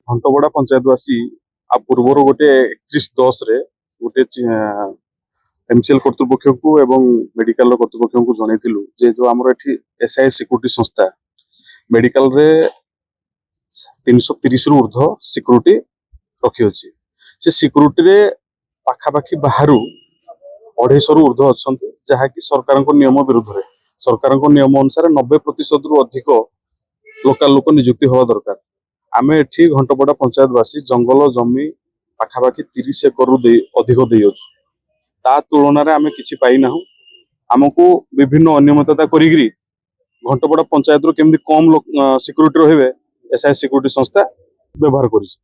घंटगड़ा पंचायतवासी आ पूर्वर गोटे 31/10 रे गोटे एमसीएल कर्तृपक्ष को एवं मेडिकल कर्तृपक्ष को जनइलु जे जो आमर एठी एसआई सिक्यूरिटी संस्था मेडिकल रे 330 रु ऊर्ध्व सिक्यूरिटी रखी अछि। से सिक्यूरिटी रे पाखापाखि बाहर 250 रु ऊर्ध्व अछंती जहाँकि सरकार नियम विरुद्ध रे सरकार नियम अनुसार 90% रु अधिक लोकल लोक नियुक्ति हवा दरकार। आमे एठी घंटपड़ा पंचायतवासी जंगल जमी पाखापाखि 30 एकर रु अधिक देइछु। ता तुलन में आमे किछि पाई नाहु। आमको विभिन्न अनियमितता करी घंटपड़ा पंचायत रो केमदी कम सिक्यूरिटी रहिबे एसआई सिक्यूरिटी संस्था व्यवहार करिछि।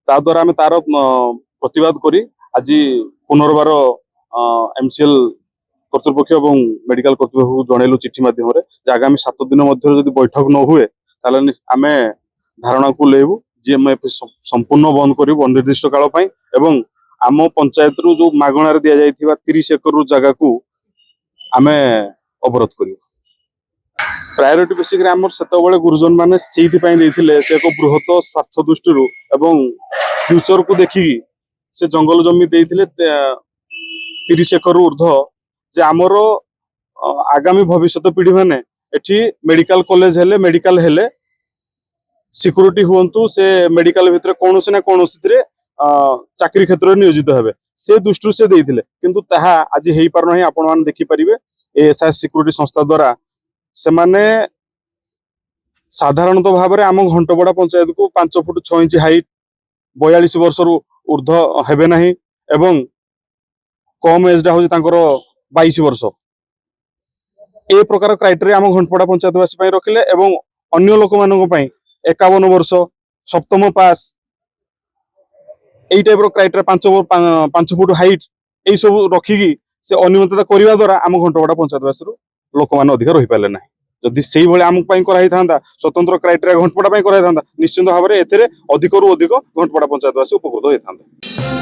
ता द्वारा आमे तार प्रतिवाद करी आज पुनर्बार एमसीएल कर्तृपक्ष और मेडिकल कर्तृपक्ष को जनइलु चिठी माध्यम रे आगामी 7 दिन मध्य यदि बैठक न हुए ताले आमे धारणा को लेबु जे संपूर्ण बंद करू अनिर्दिष्ट काल पाई एवं आम पंचायत रु जो मागणार दिया जाइथिबा 30 एकर रु जगह को आमे अवरोध करू। प्रायोरिटी बेसिक आम सेतबेले गुरुजन माने सेइथि पई देथिले से एक बृहत स्वार्थ दृष्टि एवं फ्यूचर को देखि से जंगल जमी देथिले 30 एकर रु ऊर्ध्व जे आमर आगामी भविष्यत पीढ़ी माने एठी मेडिकल कॉलेज हेले मेडिकल हेले सिक्यूरिटी हुंतु से मेडिकल भितर कोनोसी ना कोनोसी चाकरी क्षेत्र में नियोजित हेबे से दृष्टि से देथिले किंतु ताहा आज हेई पार नहीं। आपण मान देखि परिबे एसआई सिक्यूरिटी संस्था द्वारा से माने साधारणतः भाव में आम घंटपड़ा पंचायत को 5 फुट 6 इंच हाइट 42 वर्ष रु ऊर्ध्व हेबे नहीं एवं कम एज डा हो 22 वर्ष ए प्रकार क्राइटेरिया आम घंटपड़ा पंचायतवासी रखिले एवं अन्य लोक मानक 51 वर्ष सप्तम पास यही टाइप क्राइटेरिया 5 फुट हाइट यही सब रखिकी से अनियमितता करने द्वारा आम घंटपड़ा पंचायतवासी लोक मैंने अधिक रही पारे ना। जदि से आम कराई स्वतंत्र क्राइटेरिया घंटपड़ा कराई निश्चित भाव में एथिरे अधिक रु अधिक घंटपड़ा पंचायतवासी उपकृत होता।